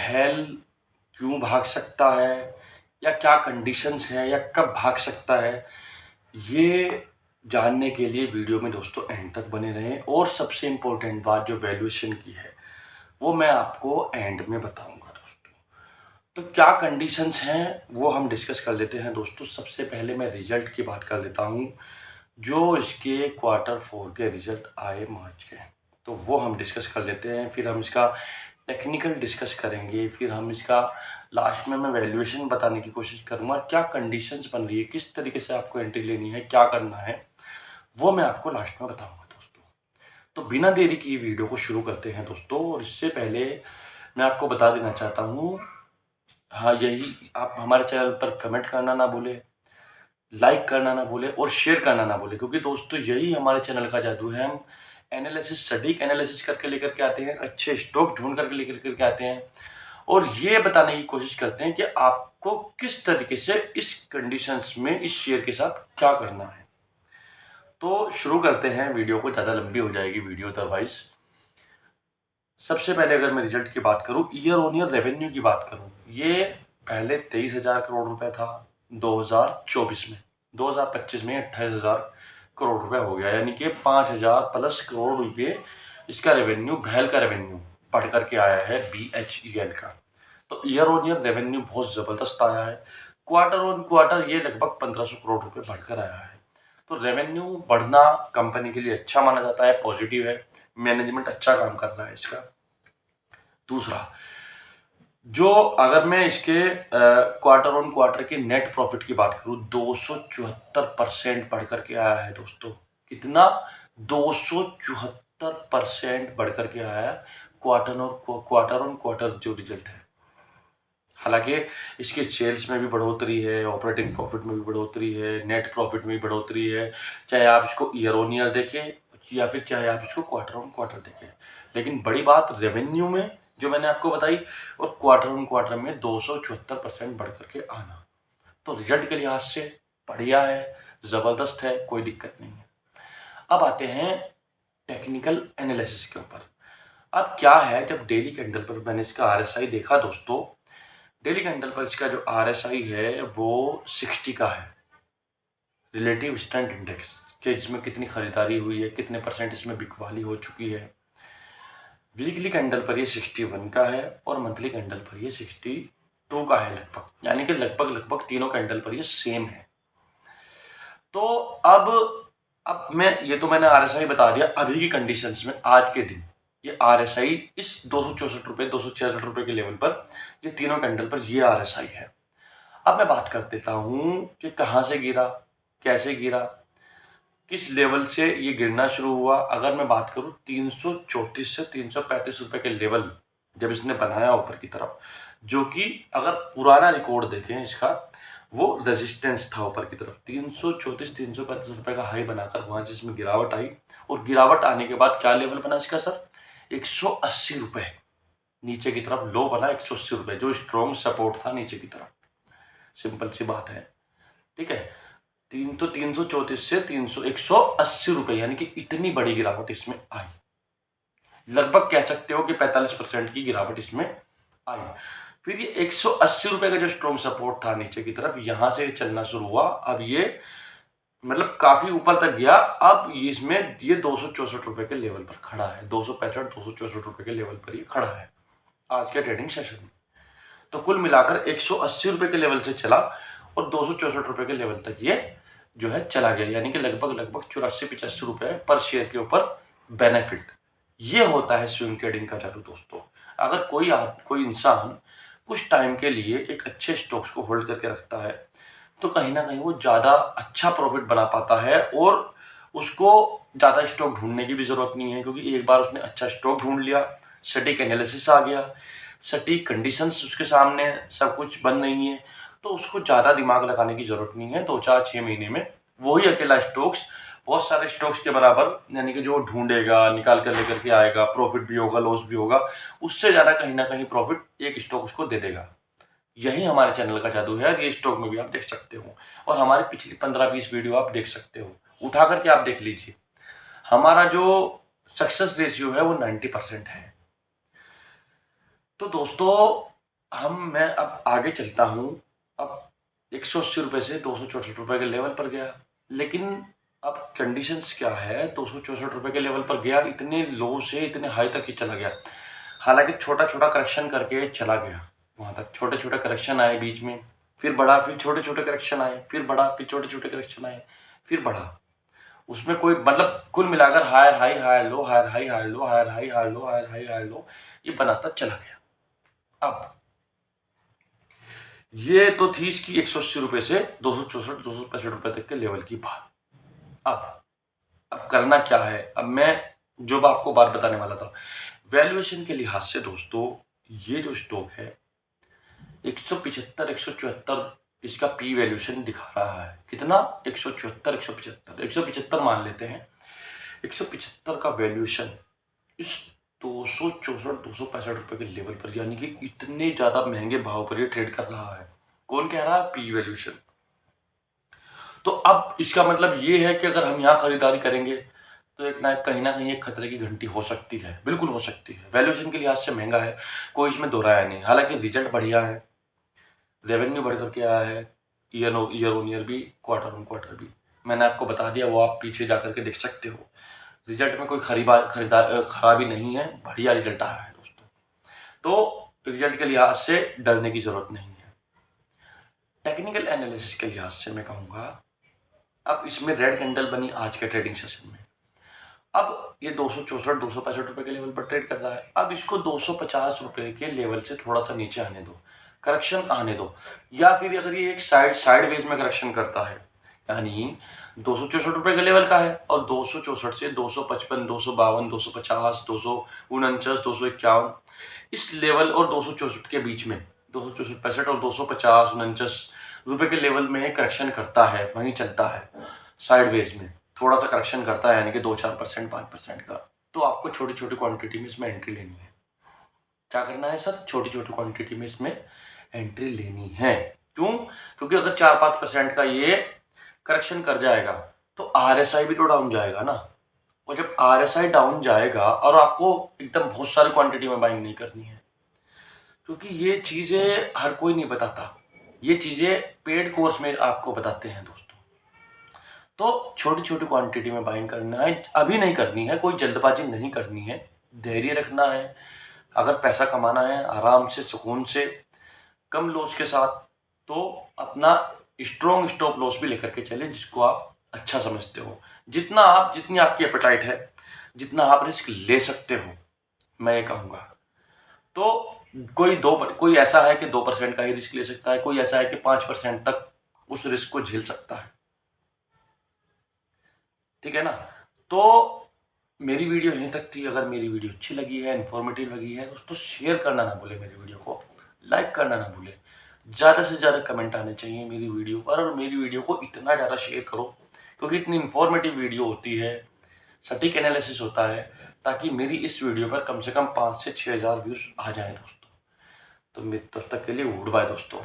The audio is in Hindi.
भैल क्यों भाग सकता है या क्या कंडीशंस है या कब भाग सकता है, ये जानने के लिए वीडियो में दोस्तों एंड तक बने रहें। और सबसे इम्पोर्टेंट बात जो वैल्यूएशन की है वो मैं आपको एंड में बताऊंगा दोस्तों। तो क्या कंडीशंस हैं वो हम डिस्कस कर लेते हैं दोस्तों। सबसे पहले मैं रिजल्ट की बात कर लेता हूँ। जो इसके Q4 के रिजल्ट आए मार्च के, तो वो हम डिस्कस कर लेते हैं। फिर हम इसका टेक्निकल डिस्कस करेंगे। फिर हम इसका लास्ट में मैं वैल्यूएशन बताने की कोशिश करूँगा, क्या कंडीशंस बन रही है, किस तरीके से आपको एंट्री लेनी है, क्या करना है, वो मैं आपको लास्ट में बताऊँगा दोस्तों। तो बिना देरी की वीडियो को शुरू करते हैं दोस्तों। और इससे पहले मैं आपको बता देना चाहता हूँ, हाँ यही, आप हमारे चैनल पर कमेंट करना ना भूलें, लाइक करना ना भूलें और शेयर करना ना भूलें, क्योंकि दोस्तों यही हमारे चैनल का जादू है। हम एनालिसिस, सटीक एनालिसिस करके लेकर के आते हैं, अच्छे स्टॉक ढूंढ करके लेकर के आते हैं और ये बताने की कोशिश करते हैं कि आपको किस तरीके से इस कंडीशंस में इस शेयर के साथ क्या करना है। तो शुरू करते हैं, वीडियो को, ज़्यादा लंबी हो जाएगी वीडियो अदरवाइज। सबसे पहले अगर मैं रिजल्ट की बात करूं, ईयर ऑन ईयर रेवेन्यू की बात करूं, ये पहले 23,000 करोड़ रुपए था 2024 में, 2025 में 28,000 करोड़ रुपए हो गया, यानी कि 5,000 प्लस करोड़ रुपए इसका रेवेन्यू, भैल का रेवेन्यू बढ़ करके आया है BHEL का। तो ईयर ऑन ईयर रेवेन्यू बहुत ज़बरदस्त आया है। क्वार्टर ऑन क्वार्टर ये लगभग 1,500 करोड़ रुपए बढ़कर आया है। तो रेवेन्यू बढ़ना कंपनी के लिए अच्छा माना जाता है, पॉजिटिव है, मैनेजमेंट अच्छा काम कर रहा है इसका। दूसरा, जो अगर मैं इसके क्वार्टर ऑन क्वार्टर के नेट प्रॉफिट की बात करूं, 274% बढ़ करके आया है दोस्तों। कितना? 274% बढ़ करके आया है क्वार्टर ऑन क्वार्टर जो रिजल्ट है। हालांकि इसके सेल्स में भी बढ़ोतरी है, ऑपरेटिंग प्रॉफिट में भी बढ़ोतरी है, नेट प्रॉफिट में भी बढ़ोतरी है, चाहे आप इसको ईयर ऑन ईयर देखें या फिर चाहे आप इसको क्वार्टर ऑन क्वार्टर देखें। लेकिन बड़ी बात रेवेन्यू में जो मैंने आपको बताई, और क्वार्टर ऑन क्वार्टर में 274% बढ़ करके आना, तो रिजल्ट के लिहाज से बढ़िया है, ज़बरदस्त है, कोई दिक्कत नहीं है। अब आते हैं टेक्निकल एनालिसिस के ऊपर। अब क्या है, जब डेली कैंडल पर मैंने इसका RSI देखा दोस्तों, डेली कैंडल पर इसका जो RSI है वो 60 का है, रिलेटिव स्ट्रेंथ इंडेक्स, कि इसमें कितनी खरीदारी हुई है, कितने % इसमें बिकवाली हो चुकी है। वीकली कैंडल पर ये 61 का है और मंथली कैंडल पर ये 62 का है लगभग, यानी कि लगभग तीनों कैंडल पर ये सेम है। तो अब मैं ये तो मैंने RSI बता दिया अभी की कंडीशंस में, आज के दिन ये RSI इस 264 रुपये, 266 रुपये के लेवल पर, ये तीनों कैंडल पर ये RSI है। अब मैं बात कर देता हूँ कि कहाँ से गिरा, कैसे गिरा, किस लेवल से ये गिरना शुरू हुआ। अगर मैं बात करूँ 334 से 335 रुपये के लेवल जब इसने बनाया ऊपर की तरफ, जो कि अगर पुराना रिकॉर्ड देखें इसका, वो रेजिस्टेंस था ऊपर की तरफ। 334-335 रुपये का हाई बनाकर वहाँ से इसमें गिरावट आई, और गिरावट आने के बाद क्या लेवल बना इसका सर? 180 रुपये नीचे की तरफ लो बना, 180 रुपये, जो स्ट्रॉन्ग सपोर्ट था नीचे की तरफ। सिंपल सी बात है, ठीक है। 334 से 180 रुपये, यानी कि इतनी बड़ी गिरावट इसमें आई। लगभग कह सकते हो कि 45% की गिरावट इसमें आई। फिर ये 180 रुपये का जो स्ट्रॉन्ग सपोर्ट था नीचे की तरफ, यहां से चलना शुरू हुआ। अब ये मतलब काफी ऊपर तक गया। अब इसमें ये 264 रुपये के लेवल पर खड़ा है, 265-264 रुपये के लेवल पर ये खड़ा है आज के ट्रेडिंग सेशन में। तो कुल मिलाकर 180 रुपये के लेवल से चला और 264 रुपये के लेवल तक ये जो है चला गया, यानी कि लगभग 84-85 रुपये पर शेयर के ऊपर बेनिफिट। ये होता है स्विंग ट्रेडिंग का जादू दोस्तों। अगर कोई इंसान कुछ टाइम के लिए एक अच्छे स्टॉक्स को होल्ड करके रखता है, तो कहीं ना कहीं वो ज़्यादा अच्छा प्रॉफिट बना पाता है, और उसको ज़्यादा स्टॉक ढूंढने की भी ज़रूरत नहीं है, क्योंकि एक बार उसने अच्छा स्टॉक ढूंढ लिया, सटीक एनालिसिस आ गया, सटीक कंडीशंस उसके सामने सब कुछ बन रही हैं, तो उसको ज़्यादा दिमाग लगाने की ज़रूरत नहीं है। 2-4-6 महीने में वही अकेला स्टॉक्स बहुत सारे स्टॉक्स के बराबर, यानी कि जो ढूंढेगा, निकाल कर लेकर के आएगा, प्रॉफिट भी होगा, लॉस भी होगा, उससे ज़्यादा कहीं ना कहीं प्रॉफिट एक स्टॉक उसको दे देगा। यही हमारे चैनल का जादू है, और ये स्टॉक में भी आप देख सकते हो, और हमारी पिछली 15-20 वीडियो आप देख सकते हो, उठा करके आप देख लीजिए। हमारा जो सक्सेस रेशियो है वो 90% है। तो दोस्तों मैं अब आगे चलता हूँ। अब ₹180 से ₹264 के लेवल पर गया। लेकिन अब कंडीशंस क्या है, ₹264 के लेवल पर गया, इतने लो से इतने हाई तक ही चला गया। हालाँकि छोटा-छोटा करेक्शन करके चला गया वहाँ तक। छोटे-छोटे करेक्शन आए बीच में, फिर बढ़ा, फिर छोटे-छोटे करेक्शन आए, फिर बढ़ा, फिर छोटे-छोटे करेक्शन आए, फिर बढ़ा। उसमें कोई मतलब कुल मिलाकर higher high, higher low, higher high, higher low, higher high, higher low, higher high, higher low, ये बनाता चला गया। अब ये तो थी इसकी ₹180 से ₹264-265 तक के लेवल की बात। अब करना क्या है? अब मैं जो आपको बात बताने वाला था, वैल्यूएशन के लिहाज से दोस्तों, ये जो स्टॉक है 175, 174 इसका पी वैल्यूएशन दिखा रहा है। कितना? 174, 175, 175 मान लेते हैं। 175 का वैल्यूएशन इस ₹264-265 के लेवल पर, यानी कि इतने ज़्यादा महँगे भाव पर ये ट्रेड कर रहा है। कौन कह रहा है? P valuation. तो अब इसका मतलब ये है कि अगर हम यहाँ खरीदारी करेंगे तो कहीं न कहीं एक खतरे की घंटी हो सकती है, बिल्कुल हो सकती है। वैल्यूएशन के लिहाज से महँगा है, कोई इसमें दो राय नहीं। हालाँकि रिज़ल्ट बढ़िया है, रेवेन्यू बढ़ कर के आया है, ईयर ऑन ईयर भी, क्वार्टर ऑन क्वार्टर भी। मैंने आपको बता दिया, वो आप पीछे जाकर के देख सकते हो। रिज़ल्ट में कोई खराबी नहीं है, बढ़िया रिज़ल्ट आया है दोस्तों। तो रिज़ल्ट के लिहाज से डरने की ज़रूरत नहीं है। टेक्निकल एनालिसिस के लिहाज से मैं कहूँगा, अब इसमें रेड कैंडल बनी आज के ट्रेडिंग सेशन में। अब ये ₹264-265 के लेवल पर ट्रेड कर रहा है। अब इसको ₹250 के लेवल से थोड़ा-सा नीचे आने दो, करेक्शन आने दो, या फिर अगर ये एक साइडवेज में करेक्शन करता है, यानी ₹264 के लेवल का है और 264 से 255, 252, 250, 249, 251 इस लेवल और 264 के बीच में, 264, 65 और 250, 49 रुपए के लेवल में करेक्शन करता है, वहीं चलता है साइडवेज में, थोड़ा सा करेक्शन करता है, यानी कि 2-4%, 5% का, तो आपको छोटी-छोटी क्वांटिटी में इसमें एंट्री लेनी है। क्या करना है सर? छोटी-छोटी क्वांटिटी में इसमें एंट्री लेनी है। क्यों? क्योंकि अगर 4-5% का ये करेक्शन कर जाएगा तो आरएसआई भी तो डाउन जाएगा ना, और जब आरएसआई डाउन जाएगा, और आपको एकदम बहुत सारी क्वांटिटी में बाइंग नहीं करनी है, क्योंकि ये चीज़ें हर कोई नहीं बताता। ये चीज़ें पेड कोर्स में आपको बताते हैं दोस्तों। तो छोटी-छोटी क्वांटिटी में बाइंग करना है, अभी नहीं करनी है, कोई जल्दबाजी नहीं करनी है, धैर्य रखना है। अगर पैसा कमाना है आराम से, सुकून से, कम लॉस के साथ, तो अपना स्ट्रॉन्ग स्टॉप लॉस भी लेकर के चलें, जिसको आप अच्छा समझते हो। जितनी आपकी एपेटाइट है, जितना आप रिस्क ले सकते हो, मैं ये कहूँगा। तो कोई ऐसा है कि 2% का ही रिस्क ले सकता है, कोई ऐसा है कि 5% तक उस रिस्क को झेल सकता है। ठीक है ना? तो मेरी वीडियो यहीं तक थी। अगर मेरी वीडियो अच्छी लगी है, इन्फॉर्मेटिव लगी है, दोस्तों शेयर करना ना भूलें, मेरी वीडियो को लाइक करना ना भूलें। ज़्यादा से ज़्यादा कमेंट आने चाहिए मेरी वीडियो पर, और मेरी वीडियो को इतना ज़्यादा शेयर करो, क्योंकि इतनी इन्फॉर्मेटिव वीडियो होती है, सटीक एनालिसिस होता है, ताकि मेरी इस वीडियो पर कम से कम 5 से 6 हज़ार व्यूज़ आ जाएँ दोस्तों। तो तब तक के लिए गुड बाय दोस्तों।